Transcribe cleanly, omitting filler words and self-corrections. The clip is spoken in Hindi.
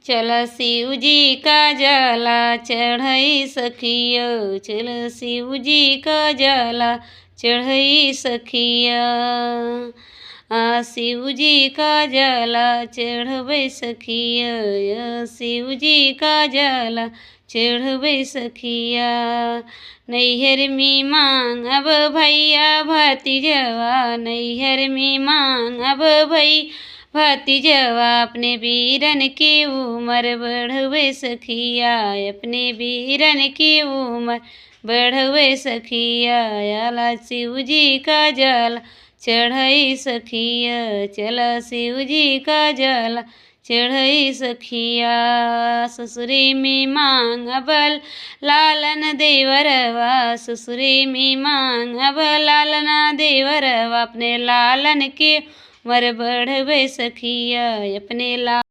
चल शिव जी का जला चढ़ई सखिया, चल शिव जी का जला चढ़ई सखिया। शिव जी का जला चढ़बै सखिया, शिव जी का जला चढ़बै सखिया। नैहर में मांगब भैया भतीजवा, नैहर में मांगब भई भतीजवा। अपने वीरन की उम्र बढ़वे सखिया, अपने वीरन की उम्र बढ़वे सखिया। आला शिव जी का जल चढ़ई सखिया, चला शिव जी का जल चढ़ई सखिया। ससुरी में मांगबल लालन देवरवा, ससुरी में मांगब लालना देवरवा। अपने लालन के उम्र बढ़वे सखिया, अपने